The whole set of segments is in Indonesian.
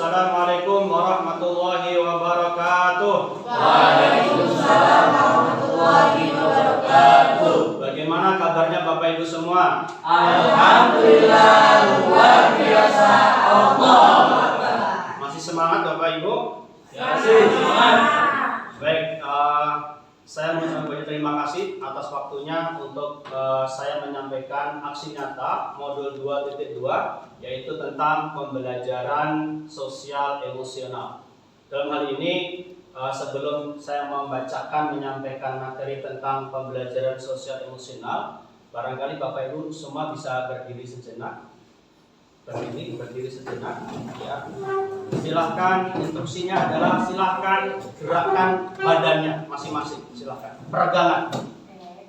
Assalamualaikum warahmatullahi wabarakatuh. Waalaikumsalam warahmatullahi wabarakatuh. Bagaimana kabarnya Bapak Ibu semua? Alhamdulillah luar biasa. Allah. Masih semangat Bapak Ibu? Masih semangat. Baik, saya mengucapkan banyak terima kasih atas waktunya untuk saya menyampaikan aksi nyata modul 2.2, yaitu tentang pembelajaran sosial emosional. Dalam hal ini, sebelum saya menyampaikan materi tentang pembelajaran sosial emosional, barangkali Bapak Ibu semua bisa berdiri sejenak. Berdiri sejenak, ya. Silahkan, instruksinya adalah silahkan gerakan badannya masing-masing. Silahkan peregangan,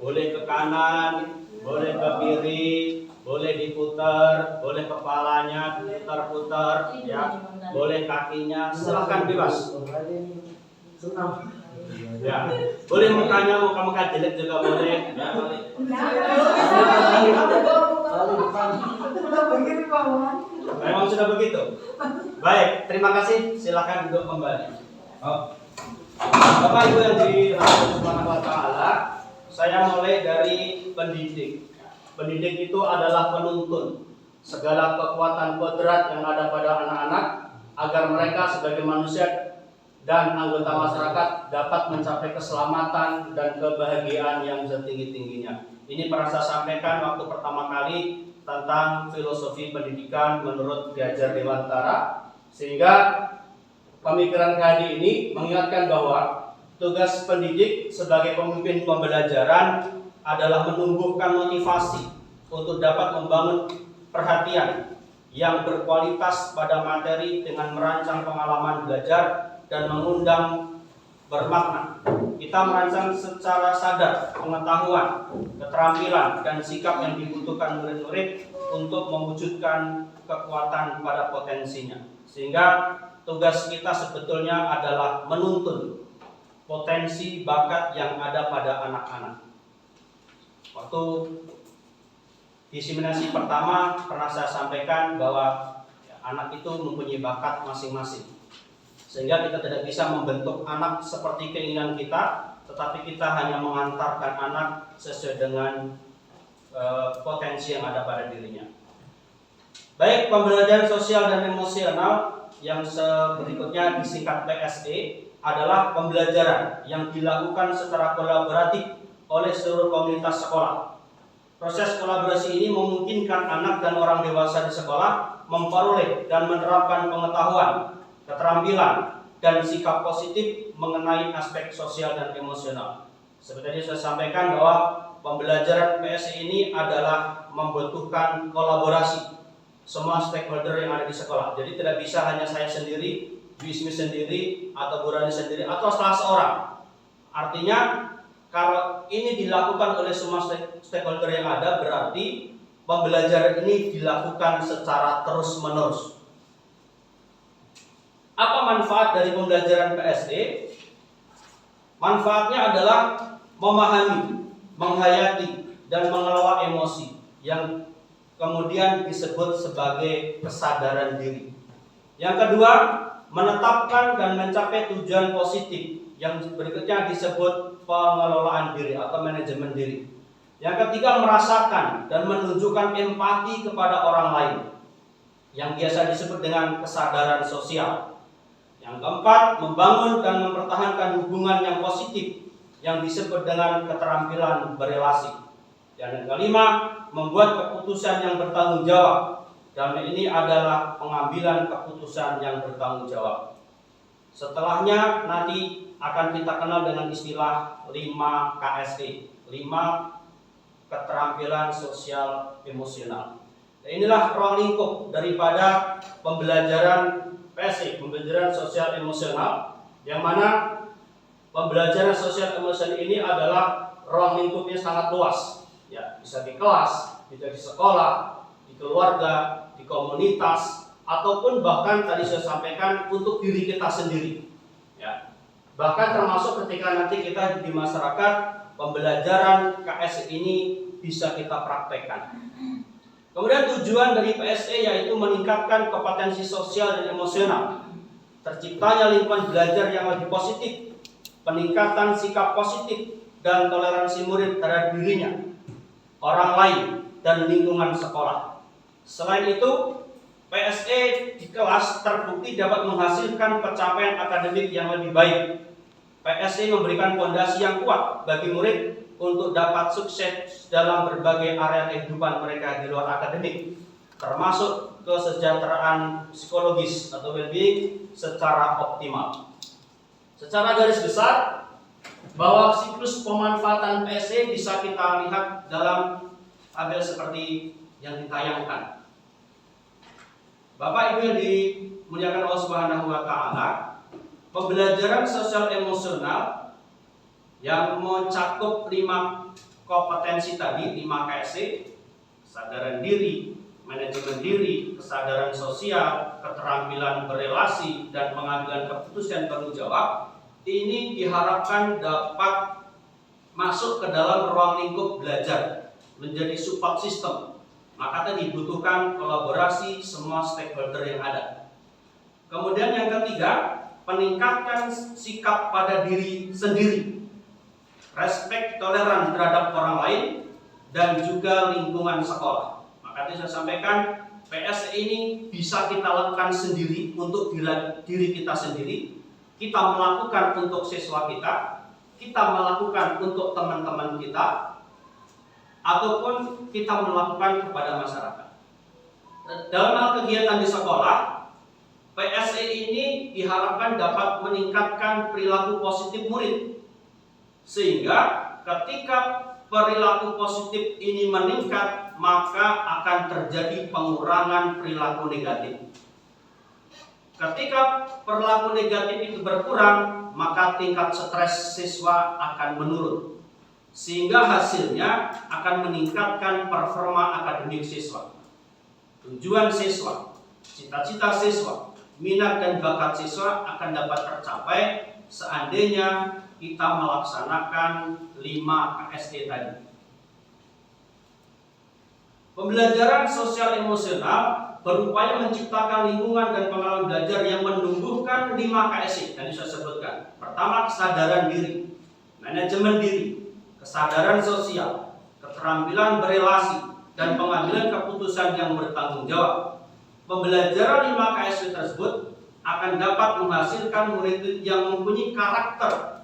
boleh ke kanan, boleh ke kiri, boleh diputar, boleh kepalanya putar-putar, ya, boleh kakinya, silahkan bebas. Ya, boleh mukanya muka jelek juga boleh. Memang sudah begitu. Baik, terima kasih. Silakan duduk kembali. Bapak Ibu yang dirahmati Subhanahu wa taala, saya mulai dari pendidik. Pendidik itu adalah penuntun segala kekuatan kodrat yang ada pada anak-anak agar mereka sebagai manusia dan anggota masyarakat dapat mencapai keselamatan dan kebahagiaan yang setinggi-tingginya. Ini pernah saya sampaikan waktu pertama kali tentang filosofi pendidikan menurut Ki Hajar Dewantara, sehingga pemikiran KHD ini mengingatkan bahwa tugas pendidik sebagai pemimpin pembelajaran adalah menumbuhkan motivasi untuk dapat membangun perhatian yang berkualitas pada materi dengan merancang pengalaman belajar dan mengundang bermakna. Kita merancang secara sadar pengetahuan, keterampilan, dan sikap yang dibutuhkan murid-murid untuk mewujudkan kekuatan pada potensinya. Sehingga tugas kita sebetulnya adalah menuntun potensi bakat yang ada pada anak-anak. Waktu diseminasi pertama pernah saya sampaikan bahwa anak itu mempunyai bakat masing-masing, sehingga kita tidak bisa membentuk anak seperti keinginan kita, tetapi kita hanya mengantarkan anak sesuai dengan potensi yang ada pada dirinya. Baik, pembelajaran sosial dan emosional yang berikutnya disingkat PSE adalah pembelajaran yang dilakukan secara kolaboratif oleh seluruh komunitas sekolah. Proses kolaborasi ini memungkinkan anak dan orang dewasa di sekolah memperoleh dan menerapkan pengetahuan, keterampilan, dan sikap positif mengenai aspek sosial dan emosional. Seperti yang saya sampaikan bahwa pembelajaran PSE ini adalah membutuhkan kolaborasi semua stakeholder yang ada di sekolah. Jadi tidak bisa hanya saya sendiri, Bu Ismi sendiri, atau Bu Rani sendiri, atau salah seorang. Artinya kalau ini dilakukan oleh semua stakeholder yang ada, berarti pembelajaran ini dilakukan secara terus-menerus. Apa manfaat dari pembelajaran PSE? Manfaatnya adalah memahami, menghayati, dan mengelola emosi yang kemudian disebut sebagai kesadaran diri. Yang kedua, menetapkan dan mencapai tujuan positif yang berikutnya disebut pengelolaan diri atau manajemen diri. Yang ketiga, merasakan dan menunjukkan empati kepada orang lain yang biasa disebut dengan kesadaran sosial. Yang keempat, membangun dan mempertahankan hubungan yang positif yang disebut dengan keterampilan berelasi. Dan yang kelima, membuat keputusan yang bertanggung jawab. Dan ini adalah pengambilan keputusan yang bertanggung jawab. Setelahnya nanti akan kita kenal dengan istilah 5 KSE, 5 keterampilan sosial emosional. Dan inilah ruang lingkup daripada pembelajaran PSE, pembelajaran sosial emosional, yang mana pembelajaran sosial emosional ini adalah ruang lingkupnya sangat luas. Ya, bisa di kelas, bisa di sekolah, di keluarga, di komunitas, ataupun bahkan tadi saya sampaikan untuk diri kita sendiri. Ya, bahkan termasuk ketika nanti kita di masyarakat, pembelajaran KSE ini bisa kita praktekkan. Kemudian tujuan dari PSE yaitu meningkatkan kompetensi sosial dan emosional terciptanya lingkungan belajar yang lebih positif, peningkatan sikap positif dan toleransi murid terhadap dirinya, orang lain, dan lingkungan sekolah. Selain itu, PSE di kelas terbukti dapat menghasilkan pencapaian akademik yang lebih baik. PSE memberikan fondasi yang kuat bagi murid untuk dapat sukses dalam berbagai area kehidupan mereka di luar akademik, termasuk kesejahteraan psikologis atau well-being secara optimal. Secara garis besar, bahwa siklus pemanfaatan PSE bisa kita lihat dalam tabel seperti yang ditayangkan. Bapak Ibu yang dimuliakan Allah Subhanahu wa taala, pembelajaran sosial emosional yang mencakup 5 kompetensi tadi, 5 KSE, kesadaran diri, manajemen diri, kesadaran sosial, keterampilan berelasi, dan pengambilan keputusan tanggung jawab, ini diharapkan dapat masuk ke dalam ruang lingkup belajar, menjadi support system. Maka tadi dibutuhkan kolaborasi semua stakeholder yang ada. Kemudian yang ketiga, peningkatkan sikap pada diri sendiri, respek toleran terhadap orang lain, dan juga lingkungan sekolah. Maka tadi saya sampaikan, PSE ini bisa kita lakukan sendiri untuk diri kita sendiri, kita melakukan untuk siswa kita melakukan untuk teman-teman kita, ataupun kita melakukan kepada masyarakat. Dalam hal kegiatan di sekolah, PSE ini diharapkan dapat meningkatkan perilaku positif murid, sehingga ketika perilaku positif ini meningkat, maka akan terjadi pengurangan perilaku negatif. Ketika perilaku negatif itu berkurang, maka tingkat stres siswa akan menurun, sehingga hasilnya akan meningkatkan performa akademik siswa, tujuan siswa, cita-cita siswa, minat dan bakat siswa akan dapat tercapai seandainya kita melaksanakan 5 KSE tadi. Pembelajaran sosial emosional berupaya menciptakan lingkungan dan pengalaman belajar yang menumbuhkan 5 KSE tadi saya sebutkan. Pertama, kesadaran diri, manajemen diri, kesadaran sosial, keterampilan berelasi, dan pengambilan keputusan yang bertanggung jawab. Pembelajaran 5 KSE tersebut akan dapat menghasilkan murid yang mempunyai karakter,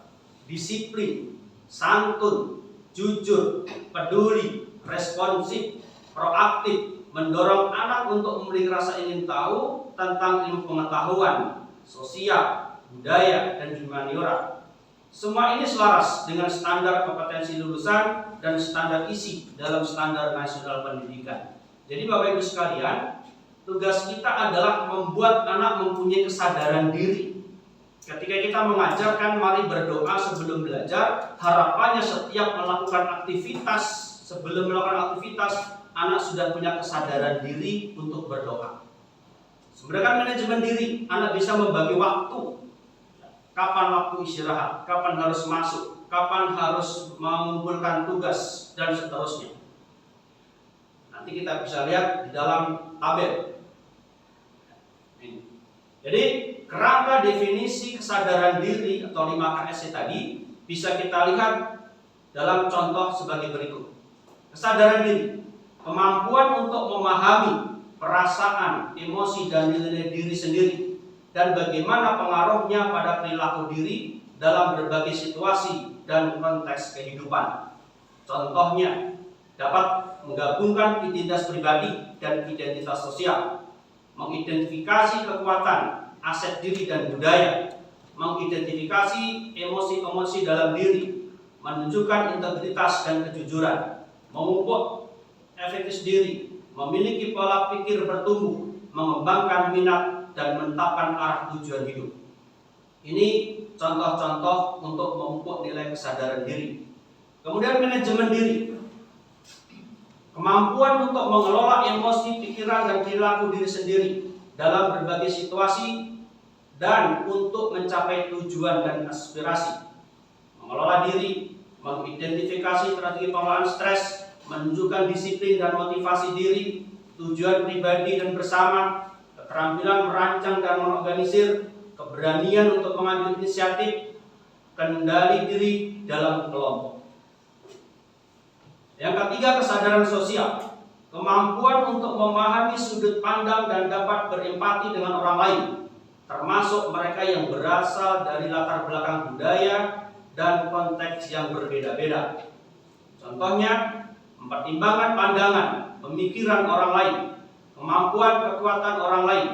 disiplin, santun, jujur, peduli, responsif, proaktif, mendorong anak untuk memiliki rasa ingin tahu tentang ilmu pengetahuan, sosial, budaya, dan humaniora. Semua ini selaras dengan standar kompetensi lulusan dan standar isi dalam standar nasional pendidikan. Jadi Bapak Ibu sekalian, tugas kita adalah membuat anak mempunyai kesadaran diri. Ketika kita mengajarkan mari berdoa sebelum belajar, harapannya setiap melakukan aktivitas, sebelum melakukan aktivitas, anak sudah punya kesadaran diri untuk berdoa. Sebenarnya kan manajemen diri, anak bisa membagi waktu. Kapan waktu istirahat, kapan harus masuk, kapan harus mengumpulkan tugas, dan seterusnya. Nanti kita bisa lihat di dalam tabel. Jadi kerangka definisi kesadaran diri atau 5 KSE tadi bisa kita lihat dalam contoh sebagai berikut. Kesadaran diri, kemampuan untuk memahami perasaan, emosi, dan nilai diri sendiri, dan bagaimana pengaruhnya pada perilaku diri dalam berbagai situasi dan konteks kehidupan. Contohnya, dapat menggabungkan identitas pribadi dan identitas sosial, mengidentifikasi kekuatan, aset diri dan budaya, mengidentifikasi emosi-emosi dalam diri, menunjukkan integritas dan kejujuran, memupuk efektif diri, memiliki pola pikir bertumbuh, mengembangkan minat, dan menetapkan arah tujuan hidup. Ini contoh-contoh untuk memupuk nilai kesadaran diri. Kemudian manajemen diri, kemampuan untuk mengelola emosi, pikiran, dan perilaku diri sendiri dalam berbagai situasi dan untuk mencapai tujuan dan aspirasi. Mengelola diri, mengidentifikasi strategi pengelolaan stres, menunjukkan disiplin dan motivasi diri, tujuan pribadi dan bersama, keterampilan merancang dan mengorganisir, keberanian untuk mengambil inisiatif, kendali diri dalam kelompok. Yang ketiga, kesadaran sosial, kemampuan untuk memahami sudut pandang dan dapat berempati dengan orang lain, termasuk mereka yang berasal dari latar belakang budaya dan konteks yang berbeda-beda. Contohnya, mempertimbangkan pandangan, pemikiran orang lain, kemampuan kekuatan orang lain,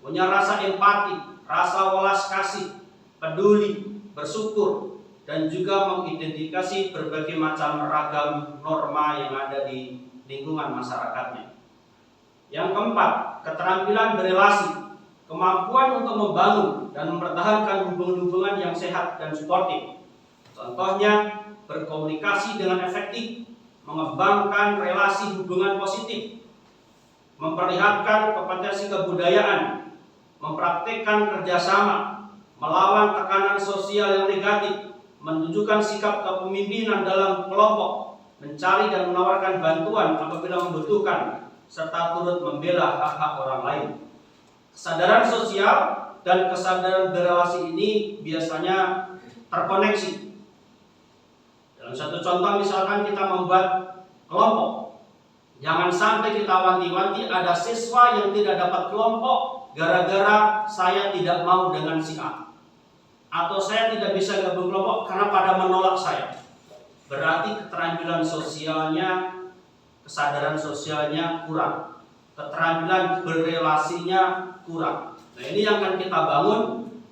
punya rasa empati, rasa welas kasih, peduli, bersyukur, dan juga mengidentifikasi berbagai macam ragam norma yang ada di lingkungan masyarakatnya. Yang keempat, keterampilan berelasi, kemampuan untuk membangun dan mempertahankan hubungan-hubungan yang sehat dan suportif. Contohnya, berkomunikasi dengan efektif, mengembangkan relasi hubungan positif, memperlihatkan kompetensi kebudayaan, mempraktikkan kerjasama, melawan tekanan sosial yang negatif, menunjukkan sikap kepemimpinan dalam kelompok, mencari dan menawarkan bantuan apabila membutuhkan, serta turut membela hak-hak orang lain. Kesadaran sosial dan kesadaran berelasi ini biasanya terkoneksi. Dalam satu contoh, misalkan kita membuat kelompok, jangan sampai kita wanti-wanti ada siswa yang tidak dapat kelompok gara-gara saya tidak mau dengan si A, atau saya tidak bisa gabung kelompok karena pada menolak saya. Berarti keterampilan sosialnya, kesadaran sosialnya kurang, keterampilan berelasinya kurang. Nah, ini yang akan kita bangun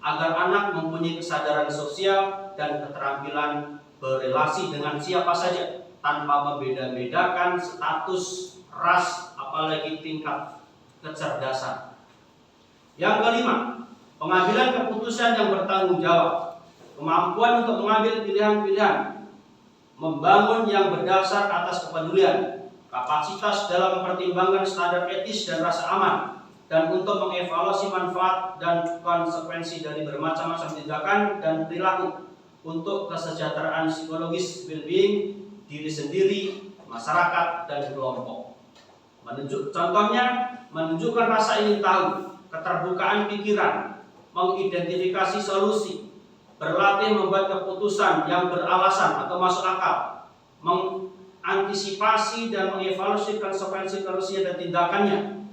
agar anak mempunyai kesadaran sosial dan keterampilan berelasi dengan siapa saja tanpa membeda-bedakan status, ras, apalagi tingkat kecerdasan. Yang kelima, pengambilan keputusan yang bertanggung jawab, kemampuan untuk mengambil pilihan-pilihan, membangun yang berdasar atas kepedulian, kapasitas dalam mempertimbangkan standar etis dan rasa aman, dan untuk mengevaluasi manfaat dan konsekuensi dari bermacam-macam tindakan dan perilaku untuk kesejahteraan psikologis, well-being diri sendiri, masyarakat, dan kelompok. Contohnya, menunjukkan rasa ingin tahu, keterbukaan pikiran, mengidentifikasi solusi, berlatih membuat keputusan yang beralasan atau masuk akal, mengantisipasi dan mengevaluasi konsekuensi dan tindakannya,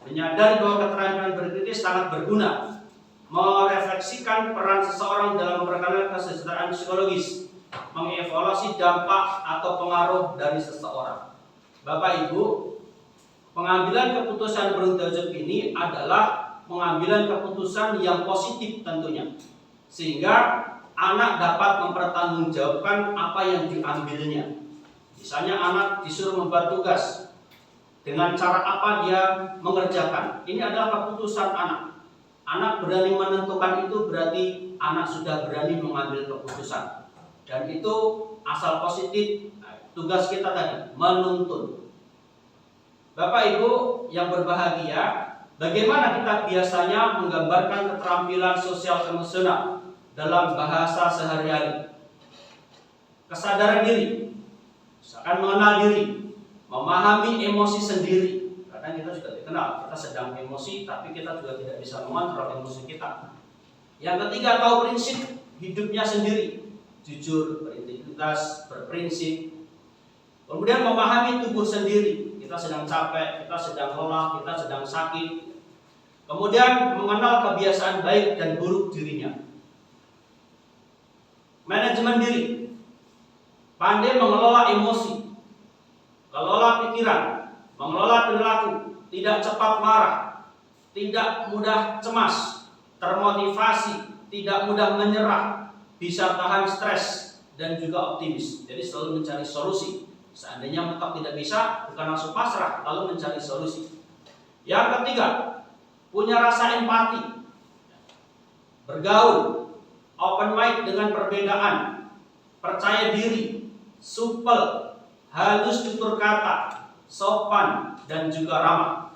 menyadari bahwa keterampilan berkritis sangat berguna, merefleksikan peran seseorang dalam memperkenalkan kesejahteraan psikologis, mengevaluasi dampak atau pengaruh dari seseorang. Bapak Ibu, pengambilan keputusan bertanggung jawab ini adalah pengambilan keputusan yang positif tentunya, sehingga anak dapat mempertanggungjawabkan apa yang diambilnya. Misalnya anak disuruh membuat tugas, dengan cara apa dia mengerjakan. Ini adalah keputusan anak. Anak berani menentukan itu berarti anak sudah berani mengambil keputusan. Dan itu asal positif. Tugas kita tadi menuntun. Bapak Ibu yang berbahagia, bagaimana kita biasanya menggambarkan keterampilan sosial emosional dalam bahasa sehari-hari? Kesadaran diri, misalkan mengenal diri, memahami emosi sendiri. Karena kita juga dikenal, kita sedang emosi, tapi kita juga tidak bisa mengontrol emosi kita. Yang ketiga, tahu prinsip hidupnya sendiri, jujur, berintegritas, berprinsip. Kemudian memahami tubuh sendiri, kita sedang capek, kita sedang lelah, kita sedang sakit. Kemudian mengenal kebiasaan baik dan buruk dirinya. Manajemen diri, pandai mengelola emosi, kelola pikiran, mengelola perilaku, tidak cepat marah, tidak mudah cemas, termotivasi, tidak mudah menyerah, bisa tahan stres, dan juga optimis. Jadi selalu mencari solusi. Seandainya mentok tidak bisa, bukan langsung pasrah, lalu mencari solusi. Yang ketiga, punya rasa empati, bergaul, open mind dengan perbedaan, percaya diri, supel, halus tutur kata, sopan, dan juga ramah.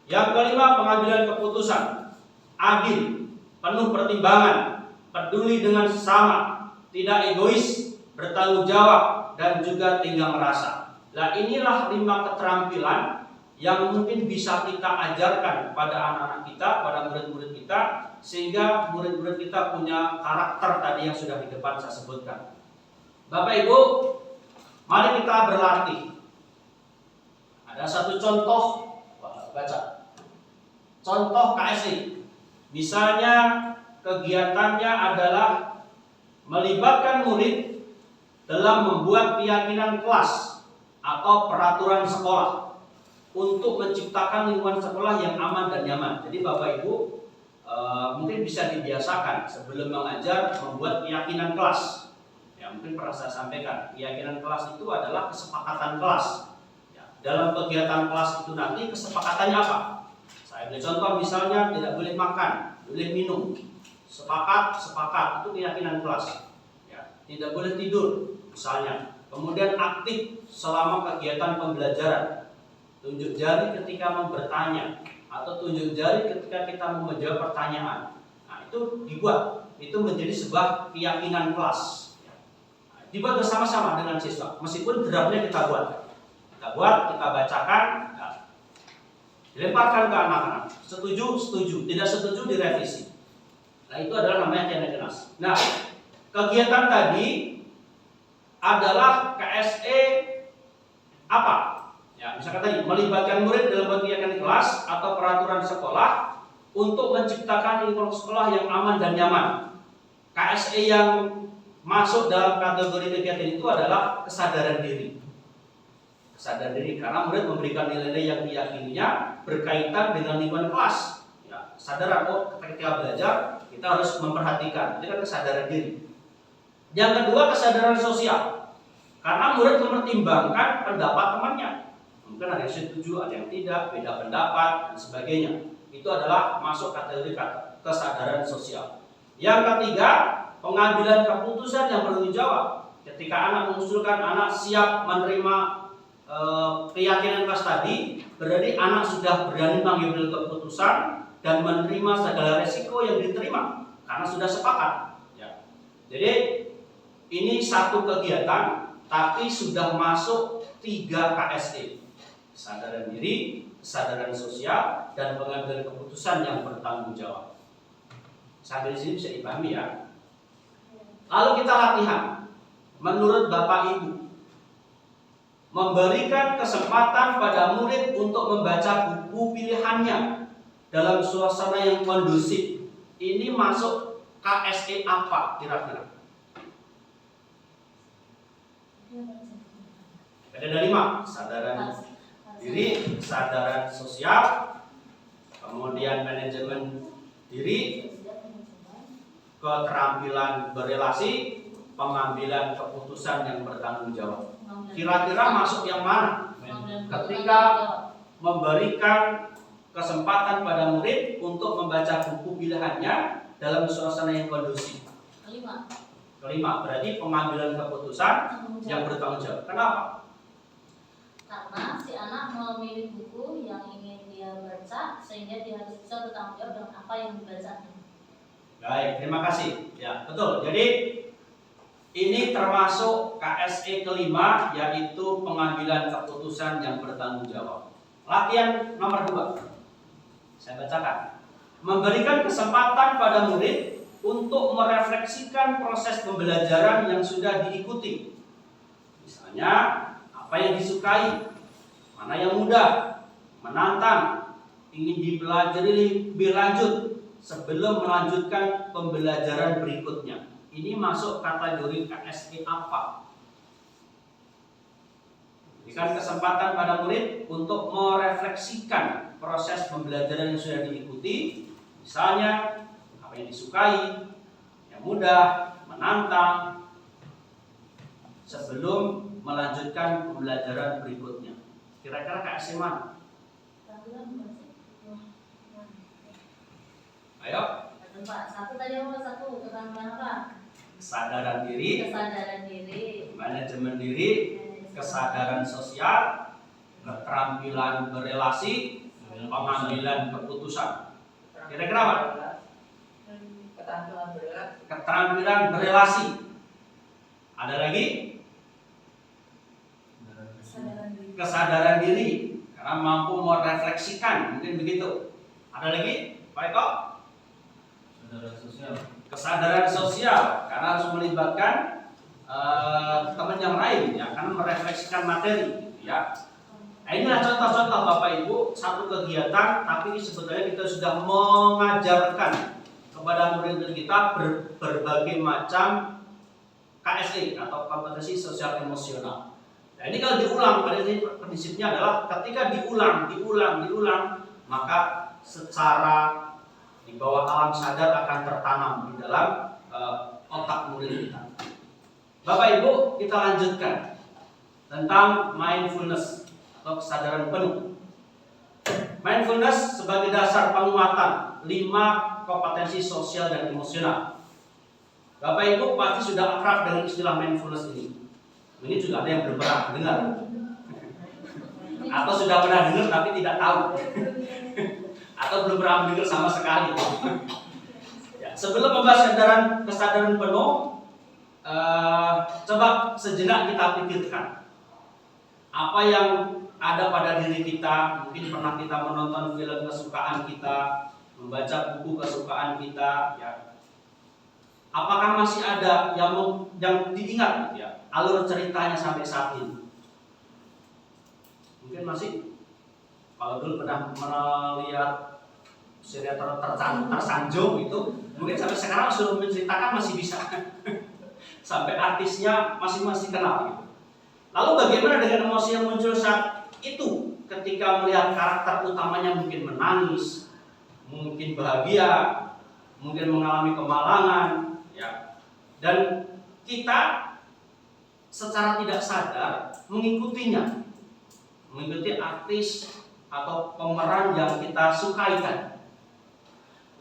Yang kelima, pengambilan keputusan, adil, penuh pertimbangan, peduli dengan sesama, tidak egois, bertanggung jawab, dan juga tinggal merasa. Nah, inilah 5 keterampilan yang mungkin bisa kita ajarkan pada anak-anak kita, pada murid-murid kita, sehingga murid-murid kita punya karakter tadi yang sudah di depan saya sebutkan. Bapak Ibu, mari kita berlatih. Ada satu contoh, baca. Contoh KSI. Misalnya kegiatannya adalah melibatkan murid dalam membuat keyakinan kelas atau peraturan sekolah untuk menciptakan lingkungan sekolah yang aman dan nyaman. Jadi Bapak Ibu mungkin bisa dibiasakan sebelum mengajar membuat keyakinan kelas. Ya, mungkin pernah saya sampaikan, keyakinan kelas itu adalah kesepakatan kelas. Ya, dalam kegiatan kelas itu nanti kesepakatannya apa? Saya beri contoh misalnya tidak boleh makan, boleh minum. Sepakat itu keyakinan kelas. Ya, tidak boleh tidur misalnya. Kemudian aktif selama kegiatan pembelajaran. Tunjuk jari ketika bertanya atau tunjuk jari ketika kita menjawab pertanyaan. Nah, itu dibuat. Itu menjadi sebuah keyakinan kelas. Ya. Nah, dibuat bersama-sama dengan siswa. Meskipun draftnya kita buat, kita bacakan. Ya. Dilemparkan ke anak-anak. Setuju, tidak setuju direvisi. Nah, itu adalah namanya keyakinan kelas. Nah, kegiatan tadi adalah KSE apa? Ya, misalkan tadi melibatkan murid dalam kegiatan kelas atau peraturan sekolah untuk menciptakan lingkungan sekolah yang aman dan nyaman. KSE yang masuk dalam kategori kegiatan itu adalah kesadaran diri. Kesadaran diri karena murid memberikan nilai-nilai yang diyakininya berkaitan dengan lingkungan kelas. Ya, sadar ketika belajar kita harus memperhatikan, itu kan kesadaran diri. Yang kedua, kesadaran sosial. Karena murid mempertimbangkan pendapat temannya. Mungkin ada yang setuju, ada yang tidak, beda pendapat, dan sebagainya. Itu adalah masuk kategori kesadaran sosial. Yang ketiga, pengambilan keputusan yang bertanggung jawab. Ketika anak mengusulkan anak siap menerima keyakinan kelas tadi, berarti anak sudah berani mengambil keputusan dan menerima segala resiko yang diterima karena sudah sepakat. Ya. Jadi ini satu kegiatan, tapi sudah masuk 3 KSE. Kesadaran diri, kesadaran sosial, dan pengambilan keputusan yang bertanggung jawab. Sampai di sini bisa dipahami ya. Lalu kita latihan. Menurut Bapak Ibu, memberikan kesempatan pada murid untuk membaca buku pilihannya dalam suasana yang kondusif. Ini masuk KSE apa kira-kira? Ada 5, kesadaran diri, kesadaran sosial, kemudian manajemen diri, keterampilan berelasi, pengambilan keputusan yang bertanggung jawab. Kira-kira masuk yang mana? Ketika memberikan kesempatan pada murid untuk membaca buku pilihannya dalam suasana yang kondusif. Kelima, berarti pengambilan keputusan yang bertanggung jawab. Kenapa? Karena si anak memilih buku yang ingin dia baca sehingga dia harus bisa bertanggung jawab dengan apa yang dibacanya. Baik, terima kasih. Ya, betul. Jadi ini termasuk KSE kelima, yaitu pengambilan keputusan yang bertanggung jawab. Latihan nomor 2. Saya bacakan. Memberikan kesempatan pada murid untuk merefleksikan proses pembelajaran yang sudah diikuti. Misalnya, apa yang disukai, mana yang mudah, menantang, ingin dipelajari lebih lanjut sebelum melanjutkan pembelajaran berikutnya. Ini masuk kategori KSE apa? Berikan kesempatan pada murid untuk merefleksikan proses pembelajaran yang sudah diikuti. Misalnya, apa yang disukai, yang mudah, menantang, sebelum melanjutkan pembelajaran berikutnya. Kira-kira KSE mana? Ayo. Satu tadi apa? Keterampilan apa? Kesadaran diri, manajemen diri, kesadaran sosial, keterampilan berelasi, pengambilan keputusan. Kira-kira apa? Keterampilan berelasi. Ada lagi? Kesadaran diri. karena mampu merefleksikan, mungkin begitu. Ada lagi, Pak Eko? Kesadaran sosial. Kesadaran sosial, karena harus melibatkan teman yang lain, ya, karena merefleksikan materi, ya. Nah, inilah contoh-contoh Bapak Ibu, satu kegiatan, tapi sebetulnya kita sudah mengajarkan kepada murid-murid kita berbagai macam KSE atau kompetensi sosial emosional. Nah, ini kalau diulang, pada prinsipnya adalah ketika diulang, maka secara di bawah alam sadar akan tertanam di dalam otak murid kita. Bapak Ibu, kita lanjutkan tentang mindfulness atau kesadaran penuh. Mindfulness sebagai dasar penguatan 5 kompetensi sosial dan emosional. Bapak Ibu pasti sudah akrab dengan istilah mindfulness ini. Ini juga ada yang belum pernah dengar, atau sudah pernah dengar tapi tidak tahu, atau belum pernah mendengar sama sekali. Ya, sebelum membahas kesadaran penuh, coba sejenak kita pikirkan apa yang ada pada diri kita. Mungkin pernah kita menonton film kesukaan kita, membaca buku kesukaan kita, ya. Apakah masih ada yang diingat, ya, alur ceritanya sampai saat ini? Mungkin masih. Kalau dulu pernah melihat sinetron tersanjung itu, mungkin sampai sekarang suruh menceritakan masih bisa. Sampai artisnya masing-masing kenal, gitu. Lalu bagaimana dengan emosi yang muncul saat itu ketika melihat karakter utamanya mungkin menangis, mungkin bahagia, mungkin mengalami kemalangan, ya. Dan kita secara tidak sadar mengikuti artis atau pemeran yang kita sukaikan.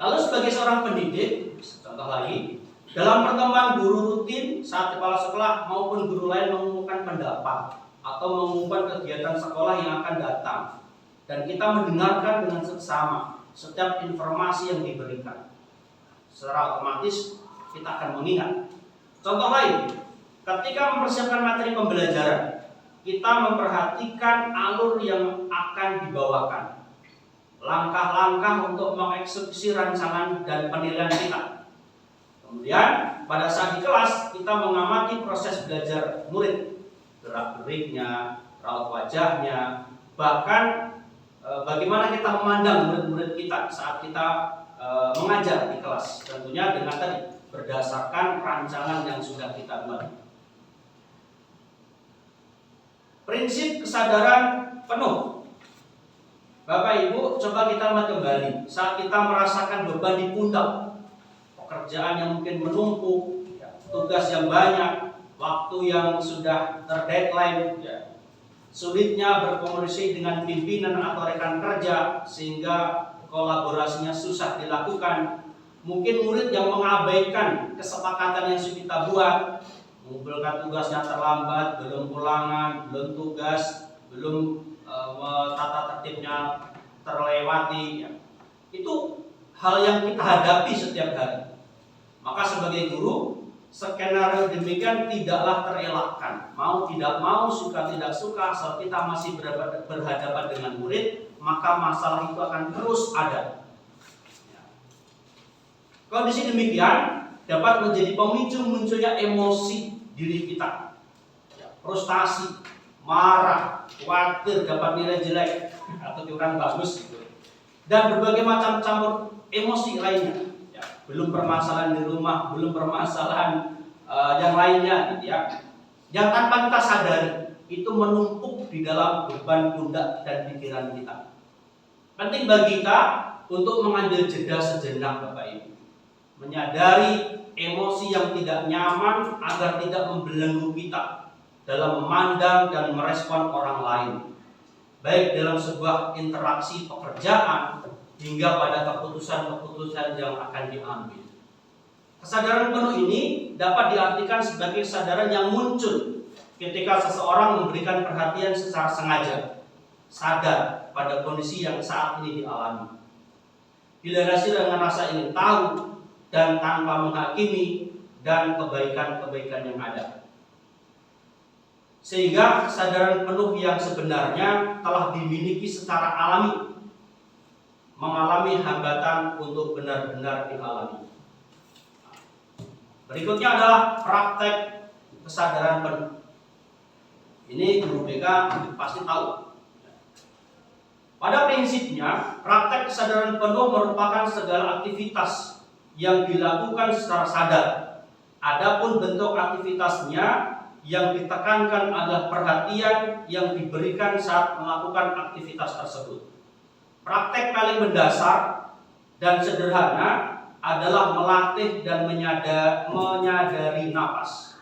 Lalu sebagai seorang pendidik, contoh lagi, dalam pertemuan guru rutin saat kepala sekolah maupun guru lain mengumumkan pendapat atau mengumumkan kegiatan sekolah yang akan datang, dan kita mendengarkan dengan seksama setiap informasi yang diberikan, secara otomatis kita akan mengingat. Contoh lain, ketika mempersiapkan materi pembelajaran, kita memperhatikan alur yang akan dibawakan, langkah-langkah untuk mengeksekusi rancangan dan penilaian kita. Kemudian pada saat di kelas kita mengamati proses belajar murid, gerak-geriknya, raut wajahnya, bahkan bagaimana kita memandang murid-murid kita saat kita mengajar di kelas. Tentunya dengan tadi berdasarkan rancangan yang sudah kita buat. Prinsip kesadaran penuh. Bapak Ibu, coba kita lihat kembali saat kita merasakan beban di pundak, pekerjaan yang mungkin menumpuk, ya, tugas yang banyak, waktu yang sudah terdeadline, ya, sulitnya berkomunikasi dengan pimpinan atau rekan kerja sehingga kolaborasinya susah dilakukan. Mungkin murid yang mengabaikan kesepakatan yang sudah kita buat, mengumpulkan tugasnya terlambat, belum ulangan, belum tugas, belum tata tertibnya terlewati, ya. Itu hal yang kita hadapi setiap hari. Maka sebagai guru, skenario demikian tidaklah terelakkan. Mau tidak mau, suka tidak suka, saat kita masih berhadapan dengan murid, maka masalah itu akan terus ada. Kondisi demikian dapat menjadi pemicu munculnya emosi diri kita, frustasi, marah, khawatir, dapat nilai jelek atau kurang bagus, dan berbagai macam campur emosi lainnya. Belum permasalahan di rumah, belum permasalahan yang lainnya, gitu, ya. Yang tanpa kita sadari itu menumpuk di dalam beban pundak dan pikiran kita. Penting bagi kita untuk mengambil jeda sejenak, Bapak Ibu, menyadari emosi yang tidak nyaman agar tidak membelenggu kita dalam memandang dan merespon orang lain, baik dalam sebuah interaksi pekerjaan hingga pada keputusan-keputusan yang akan diambil. Kesadaran penuh ini dapat diartikan sebagai kesadaran yang muncul ketika seseorang memberikan perhatian secara sengaja, sadar pada kondisi yang saat ini dialami. Dilandasi dengan rasa ingin tahu dan tanpa menghakimi dan kebaikan-kebaikan yang ada. sehingga kesadaran penuh yang sebenarnya telah dimiliki secara alami, mengalami hambatan untuk benar-benar dialami. Berikutnya adalah praktek kesadaran penuh. Ini guru BK pasti tahu. Pada prinsipnya, praktek kesadaran penuh merupakan segala aktivitas yang dilakukan secara sadar. Adapun bentuk aktivitasnya yang ditekankan adalah perhatian yang diberikan saat melakukan aktivitas tersebut. Praktek paling mendasar dan sederhana adalah melatih dan menyadari napas.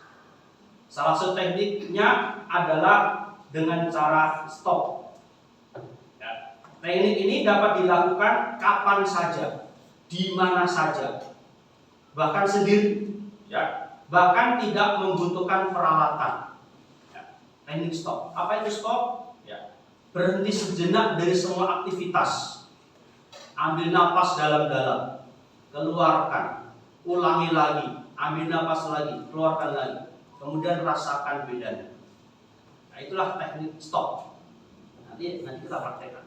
Salah satu tekniknya adalah dengan cara stop. Teknik ini dapat dilakukan kapan saja, di mana saja, bahkan sendiri, ya, bahkan tidak membutuhkan peralatan. Ya. Teknik stop. Apa itu stop? Ya. Berhenti sejenak dari semua aktivitas. Ambil napas dalam-dalam, keluarkan, ulangi lagi, ambil napas lagi, keluarkan lagi, kemudian rasakan bedanya. Nah, itulah teknik stop. Nanti kita praktekkan.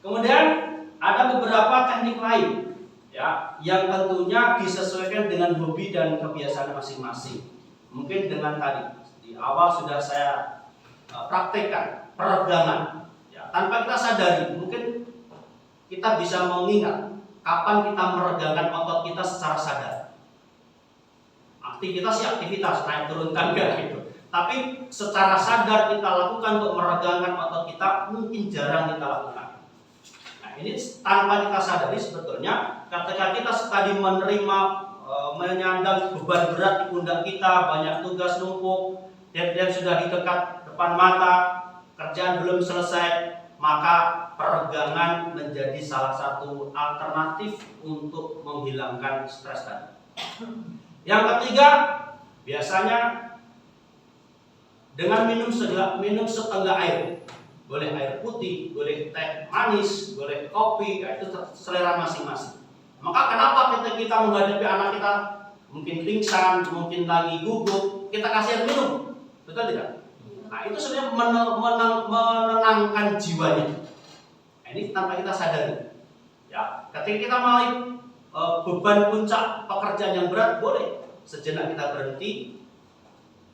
Kemudian ada beberapa teknik lain, ya, yang tentunya disesuaikan dengan hobi dan kebiasaan masing-masing. Mungkin dengan tadi di awal sudah saya praktekkan peregangan, ya, tanpa kita sadari. Mungkin kita bisa mengingat kapan kita meregangkan otot kita secara sadar. Aktivitas ya aktivitas, naik turun tangga gitu. Tapi secara sadar kita lakukan untuk meregangkan otot kita mungkin jarang kita lakukan. Ini tanpa kita sadari sebetulnya ketika kita tadi menerima menyandang beban berat di pundak kita, banyak tugas numpuk, deadline sudah di dekat depan mata, kerjaan belum selesai, maka peregangan menjadi salah satu alternatif untuk menghilangkan stres tadi. Yang ketiga, biasanya dengan minum setengah air. Boleh air putih, boleh teh manis, boleh kopi, itu selera masing-masing. Maka kenapa kita menghadapi anak kita mungkin pingsan, mungkin lagi gugup, kita kasih air minum, betul tidak? Nah, itu sebenarnya menenangkan jiwanya. Nah, ini tanpa kita sadari. Ya, ketika kita mulai beban puncak pekerjaan yang berat, boleh sejenak kita berhenti.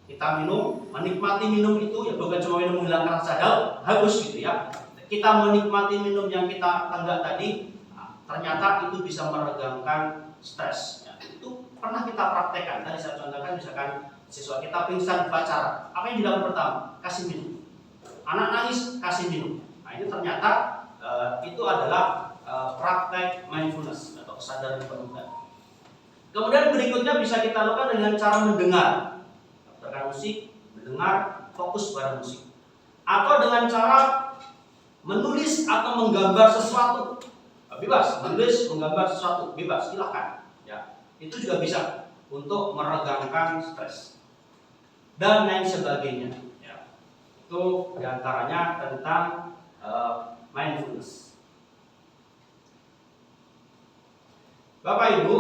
Kita minum, menikmati minum itu ya bukan cuma minum menghilangkan rasa haus gitu ya. Kita menikmati minum yang kita tenggak tadi, nah, ternyata itu bisa meregangkan stres. Ya, itu pernah kita praktekkan. Tadi saya contohkan misalkan siswa kita pingsan di pacaran, apa yang dilakukan pertama? Kasih minum. Anak nangis, kasih minum. Nah, ini ternyata itu adalah praktek mindfulness atau kesadaran penuh. Kemudian berikutnya bisa kita lakukan dengan cara mendengar. Musik, mendengar, fokus pada musik, atau dengan cara menulis atau menggambar sesuatu, bebas, menulis, menggambar sesuatu, bebas, silakan. Ya, itu juga bisa untuk meregangkan stres dan lain sebagainya. Ya, itu diantaranya tentang mindfulness. Bapak Ibu,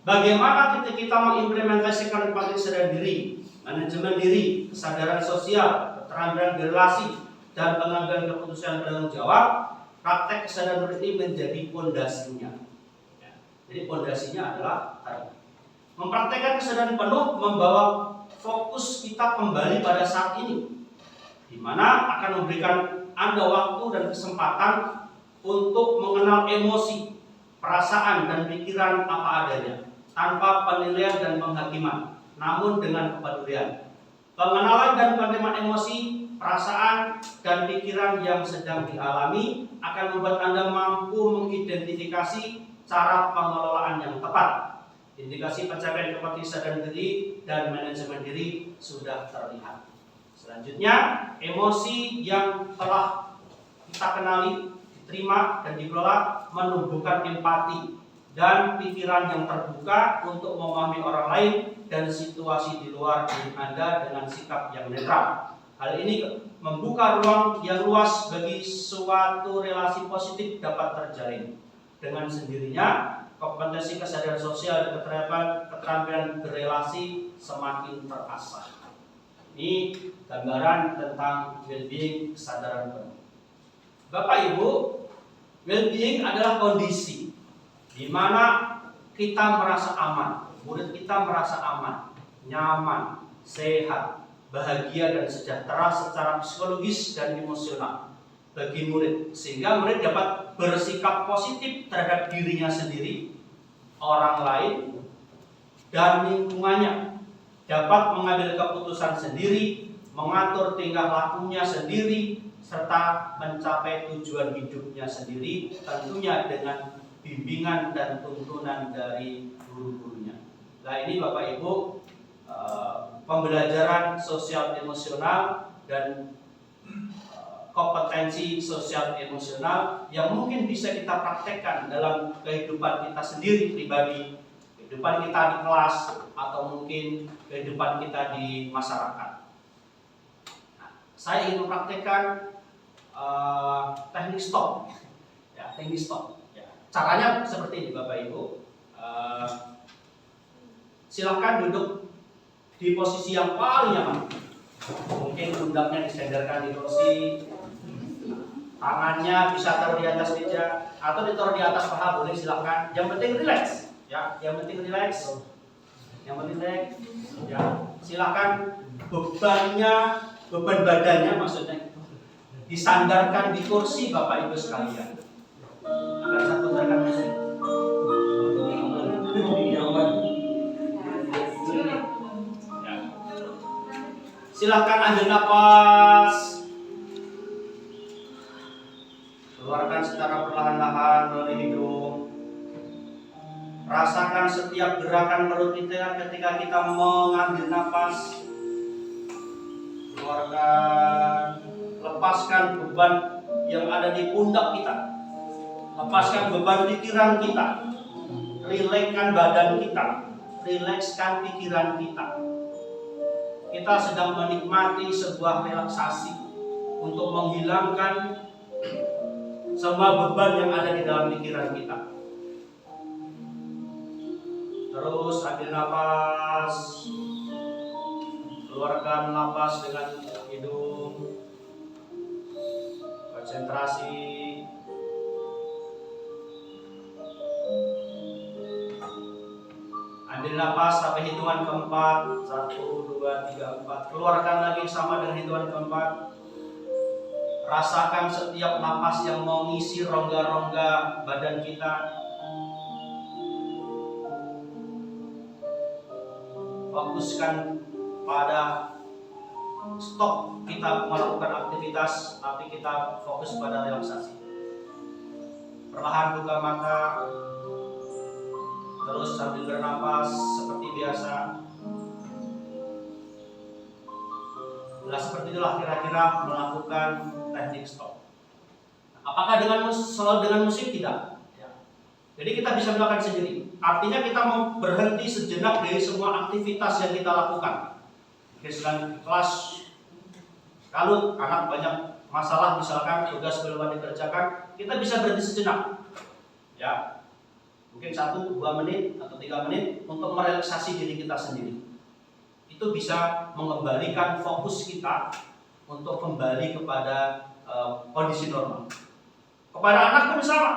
bagaimana kita mengimplementasikan empati sadar diri, manajemen diri, kesadaran sosial, keterampilan berrelasi, dan pengambilan keputusan bertanggung jawab? Praktek kesadaran diri ini menjadi pondasinya. Ya, jadi pondasinya adalah tadi. Mempraktekkan kesadaran penuh membawa fokus kita kembali pada saat ini, di mana akan memberikan Anda waktu dan kesempatan untuk mengenal emosi, perasaan, dan pikiran apa adanya, tanpa penilaian dan penghakiman, namun dengan kepedulian. Pengenalan dan penerimaan emosi, perasaan, dan pikiran yang sedang dialami akan membuat Anda mampu mengidentifikasi cara pengelolaan yang tepat. Indikasi pencapaian empati sadar diri dan manajemen diri sudah terlihat. Selanjutnya, emosi yang telah kita kenali, diterima, dan dikelola menumbuhkan empati dan pikiran yang terbuka untuk memahami orang lain dan situasi di luar diri Anda dengan sikap yang netral. Hal ini membuka ruang yang luas bagi suatu relasi positif dapat terjalin. Dengan sendirinya, kompetensi kesadaran sosial dan keterampilan berrelasi semakin terasah. Ini gambaran tentang well-being, kesadaran penuh. Bapak Ibu, well-being adalah kondisi di mana kita merasa aman, murid kita merasa aman, nyaman, sehat, bahagia dan sejahtera secara psikologis dan emosional bagi murid, sehingga murid dapat bersikap positif terhadap dirinya sendiri, orang lain, dan lingkungannya, dapat mengambil keputusan sendiri, mengatur tingkah lakunya sendiri, serta mencapai tujuan hidupnya sendiri, tentunya dengan bimbingan dan tuntunan dari guru-gurunya. Nah, ini Bapak Ibu, pembelajaran sosial emosional dan kompetensi sosial emosional yang mungkin bisa kita praktekkan dalam kehidupan kita sendiri pribadi, kehidupan kita di kelas, atau mungkin kehidupan kita di masyarakat. Nah, saya ingin mempraktekkan teknik stop, ya, teknik stop. Ya. Caranya seperti ini, Bapak Ibu. Silahkan duduk di posisi yang paling nyaman. Mungkin pundaknya disenderkan di kursi, tangannya bisa taruh di atas meja atau ditaruh di atas paha, boleh, silahkan. Yang penting relax, ya. Yang penting relax. Yang penting relax. Ya, silahkan beban badannya maksudnya disandarkan di kursi Bapak Ibu sekalian. Akan saya putarkan musik. Ya. Silahkan ambil napas. Keluarkan secara perlahan-lahan melalui hidung. Rasakan setiap gerakan perut kita ketika kita mengambil napas. Keluarkan. Lepaskan beban yang ada di pundak kita. Lepaskan beban pikiran kita. Rilekskan badan kita. Rilekskan pikiran kita. Kita sedang menikmati sebuah relaksasi untuk menghilangkan semua beban yang ada di dalam pikiran kita. Terus ambil napas, keluarkan napas dengan hidung, konsentrasi. Ambil napas sampai hitungan keempat, 1, 2, 3, 4. Keluarkan lagi sama dengan hitungan keempat. Rasakan setiap napas yang mengisi rongga-rongga badan kita. Fokuskan pada stop kita melakukan aktivitas, tapi kita fokus pada relaksasi. Perlahan buka mata, terus sambil bernapas seperti biasa. Nah, seperti itulah kira-kira melakukan teknik stop. Apakah selalu dengan musik? Tidak. Jadi kita bisa melakukan sendiri. Artinya kita mau berhenti sejenak dari semua aktivitas yang kita lakukan. Misalkan kelas, kalau anak banyak masalah, misalkan tugas belum dikerjakan, kita bisa berhenti sejenak. Ya, mungkin 1, 2 menit atau 3 menit untuk merelaksasi diri kita sendiri. Itu bisa mengembalikan fokus kita untuk kembali kepada kondisi normal. Kepada anak pun sama,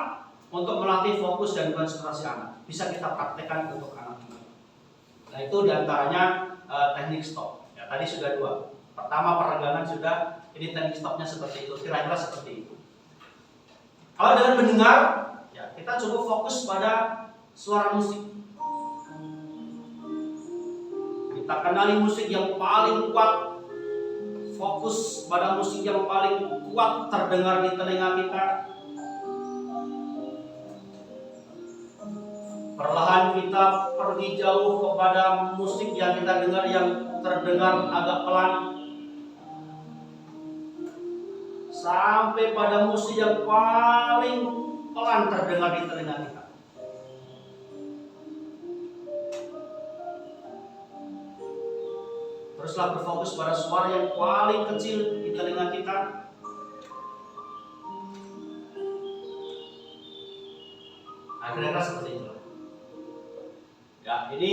untuk melatih fokus dan konsentrasi anak. Bisa kita praktekkan untuk anak juga. Nah, itu diantaranya teknik stop. Ya, tadi sudah 2. Pertama peregangan sudah, ini teknik stopnya seperti itu. Kira-kira seperti itu. Kalau dengan mendengar, ya, kita coba fokus pada suara musik. Kita kenali musik yang paling kuat. Fokus pada musik yang paling kuat terdengar di telinga kita. Perlahan kita pergi jauh kepada musik yang kita dengar yang terdengar agak pelan, sampai pada musik yang paling pelan terdengar di telinga kita. Teruslah berfokus pada suara yang paling kecil di telinga kita. Akhirnya seperti itu. Ya, ini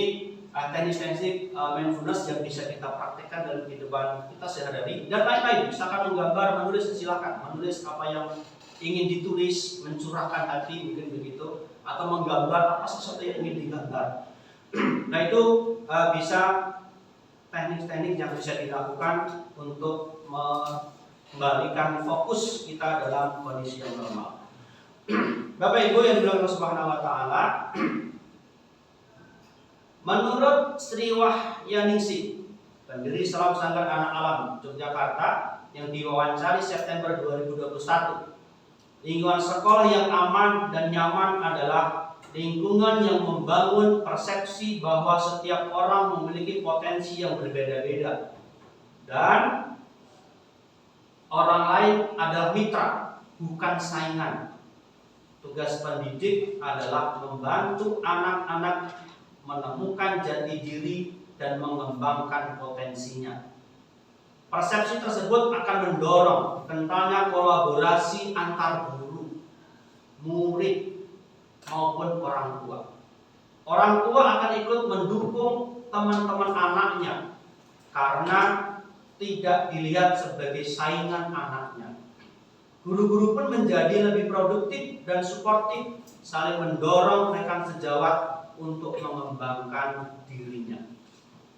teknik-teknik mindfulness yang bisa kita praktekkan dalam kehidupan kita sehari-hari dan lain-lain. Misalkan menggambar, menulis, silakan menulis apa yang ingin ditulis, mencurahkan hati mungkin begitu, atau menggambar apa sesuatu yang ingin digambar. Nah itu bisa teknik-teknik yang bisa dilakukan untuk mengembalikan fokus kita dalam kondisi yang normal. Bapak Ibu yang dimuliakan Allah Subhanahu wa taala, menurut Sri Wahyaningsih, pendiri Salam Sanggar Anak Alam Yogyakarta yang diwawancari September 2021, lingkungan sekolah yang aman dan nyaman adalah lingkungan yang membangun persepsi bahwa setiap orang memiliki potensi yang berbeda-beda dan orang lain adalah mitra, bukan saingan. Tugas pendidik adalah membantu anak-anak menemukan jati diri dan mengembangkan potensinya. Persepsi tersebut akan mendorong kentalnya kolaborasi antar guru, murid, maupun orang tua. Orang tua akan ikut mendukung teman-teman anaknya karena tidak dilihat sebagai saingan anaknya. Guru-guru pun menjadi lebih produktif dan suportif, saling mendorong rekan sejawat untuk mengembangkan dirinya.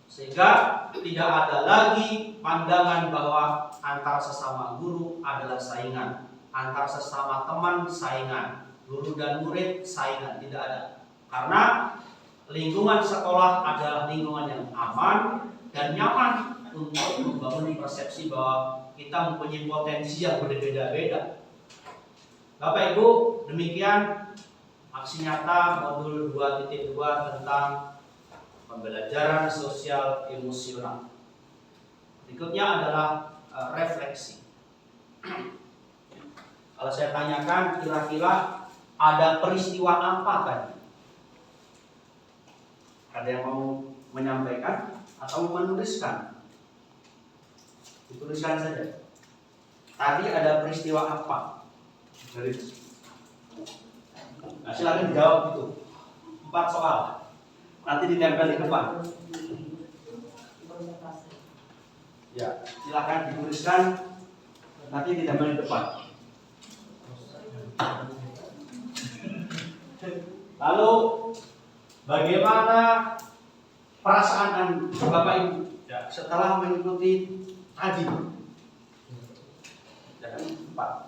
Sehingga tidak ada lagi pandangan bahwa antar sesama guru adalah saingan, antar sesama teman saingan, guru dan murid saingan, tidak ada. Karena lingkungan sekolah adalah lingkungan yang aman dan nyaman untuk membangun persepsi bahwa kita mempunyai potensi yang berbeda-beda. Bapak Ibu, demikian aksi nyata modul 2.2 tentang pembelajaran sosial emosional. Berikutnya adalah refleksi. Kalau saya tanyakan, kira-kira ada peristiwa apa tadi? Ada yang mau menyampaikan atau menuliskan? Dituliskan saja. Tadi ada peristiwa apa? Nah, silakan dijawab itu. 4 soal. Nanti ditempel di depan. Ya, silakan dituliskan. Nanti ditempel di depan. Lalu bagaimana perasaan Bapak Ibu setelah mengikuti tadi? Jangan 4.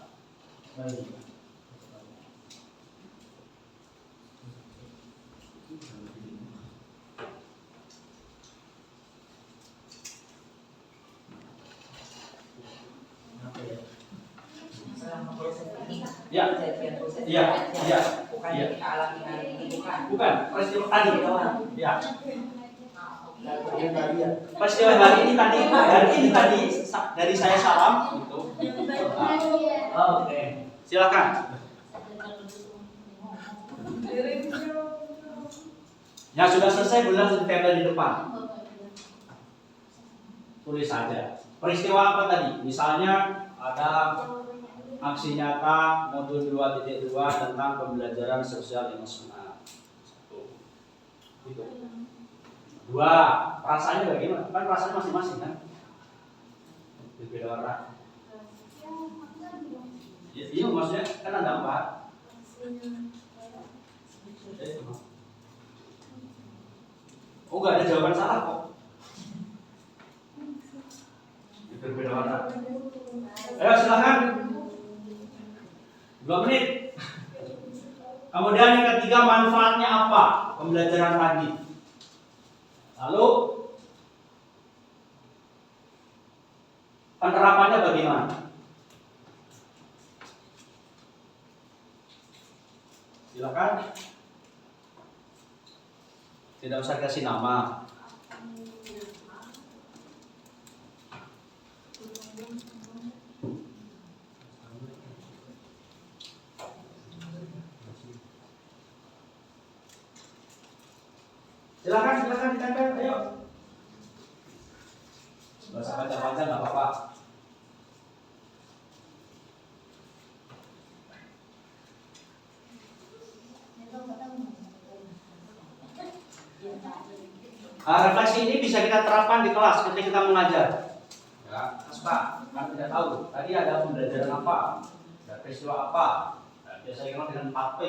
Bukan yang kita alami hari ini, Bukan, peristiwa tadi. Ya. Peristiwa hari ini tadi dari saya salam gitu. Oke. Silakan. Yang sudah selesai belum ditempel di depan. Tulis saja. Peristiwa apa tadi? Misalnya ada aksi nyata modul 2.2 tentang pembelajaran sosial emosional. 1. Itu. 2. Perasaannya bagaimana? Kan perasaan masing-masing kan? Berbeda warna. Iya maksudnya kan ada 4. Oh nggak ada jawaban salah kok. Berbeda warna. Ayo silakan. 2 menit. Kemudian yang ketiga, manfaatnya apa pembelajaran tadi? Lalu penerapannya bagaimana? Silakan. Tidak usah kasih nama. Silakan ditempel, ayo. Bahasa panjang-panjang nggak apa-apa. Refleksi ini bisa kita terapkan di kelas ketika kita mengajar. Ya, Mas Pak, kan tidak tahu. Tadi ada pembelajaran apa, ada peristiwa apa. Nah, biasa dikenal dengan 4P.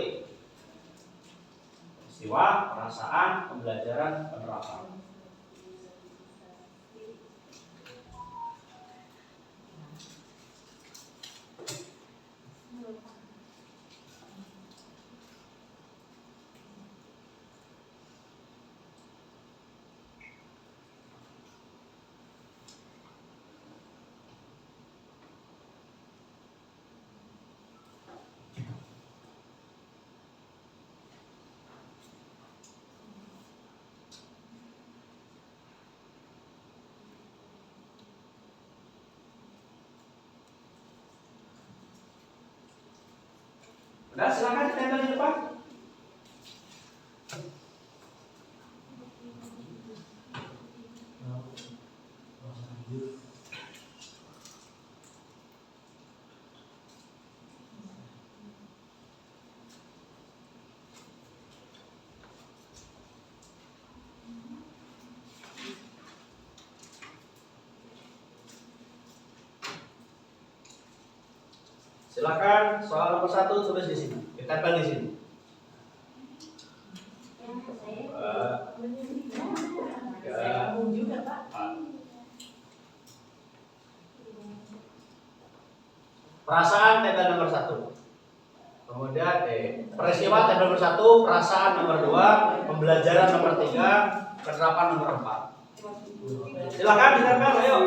Peristiwa, perasaan, pembelajaran, penerapan. Udah, silakan ditempel di depan. Silakan soal nomor 1 tulis di sini. Ditempel di sini. Perasaan tempel nomor 1. Kemudian peristiwa tempel nomor 1, perasaan nomor 2, pembelajaran nomor 3, penerapan nomor 4. Silakan ditempel, ayo.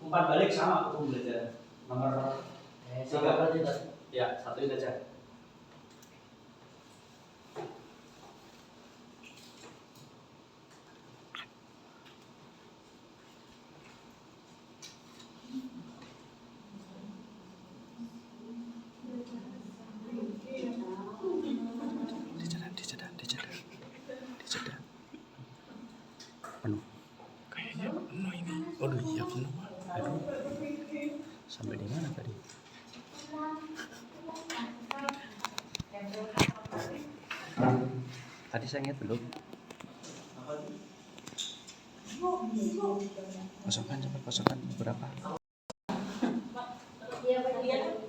Umpan balik sama aku belajar nomor 3. Ya, 1 itu aja. Dijeda. Penuh. Kayaknya penuh ini. Aduh, iya penuh. Aduh. Sampai di mana tadi? Tadi saya ingat belum? Kosongkan, cepat kosongkan berapa?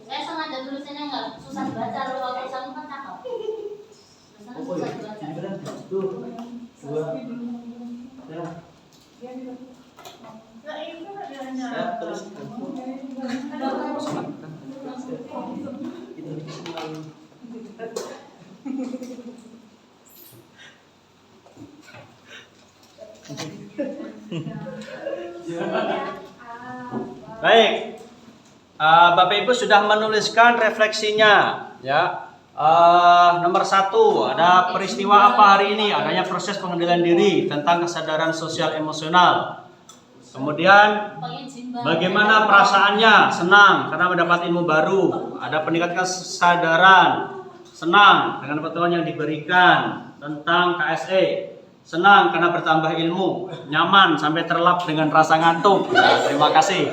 Saya sengaja tulisannya nggak susah dibaca, kalau tulisanmu kan cakep. Tulisannya susah dibaca. Tuh, 2. Saya tulis. Baik, Bapak Ibu sudah menuliskan refleksinya, ya. Nomor 1, ada peristiwa apa hari ini? Adanya proses pengendalian diri tentang kesadaran sosial emosional. Kemudian bagaimana perasaannya? Senang karena mendapat ilmu baru. Ada peningkatan kesadaran, senang dengan pengetahuan yang diberikan tentang KSE. Senang karena bertambah ilmu, nyaman sampai terlelap dengan rasa ngantuk. Terima kasih.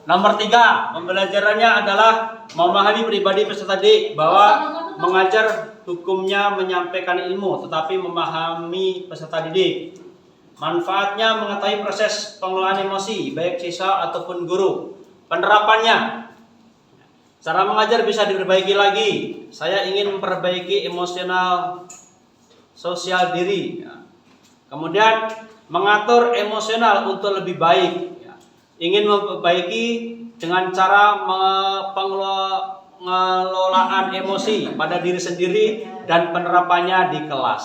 Nomor 3, pembelajarannya adalah memahami pribadi peserta didik bahwa mengajar hukumnya menyampaikan ilmu, tetapi memahami peserta didik. Manfaatnya mengetahui proses pengelolaan emosi, baik siswa ataupun guru. Penerapannya, cara mengajar bisa diperbaiki lagi. Saya ingin memperbaiki emosional sosial diri. Kemudian mengatur emosional untuk lebih baik. Ingin memperbaiki dengan cara pengelolaan emosi pada diri sendiri dan penerapannya di kelas.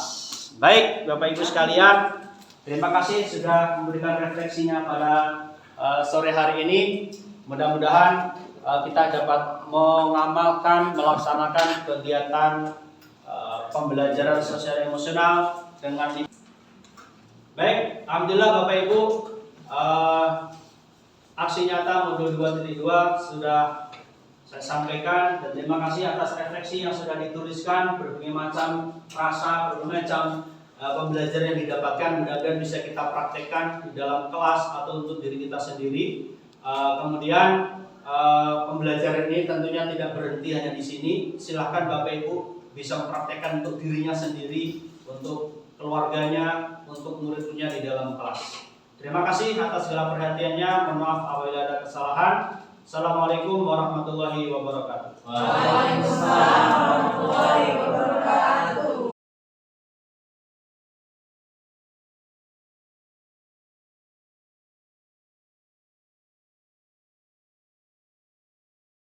Baik, Bapak Ibu sekalian, terima kasih sudah memberikan refleksinya pada sore hari ini. Mudah-mudahan kita dapat mengamalkan, melaksanakan kegiatan pembelajaran sosial emosional dengan baik. Alhamdulillah Bapak Ibu, aksi nyata modul 2.2 sudah saya sampaikan, dan terima kasih atas refleksi yang sudah dituliskan. Berbagai macam rasa, berbagai macam pembelajaran yang didapatkan, mudah-mudahan bisa kita praktekkan di dalam kelas atau untuk diri kita sendiri. Kemudian pembelajaran ini tentunya tidak berhenti hanya di sini. Silahkan Bapak Ibu bisa mempraktekkan untuk dirinya sendiri, untuk keluarganya, untuk murid-muridnya di dalam kelas. Terima kasih atas segala perhatiannya. Mohon maaf apabila ada kesalahan. Assalamualaikum warahmatullahi wabarakatuh. Waalaikumsalam warahmatullahi wabarakatuh.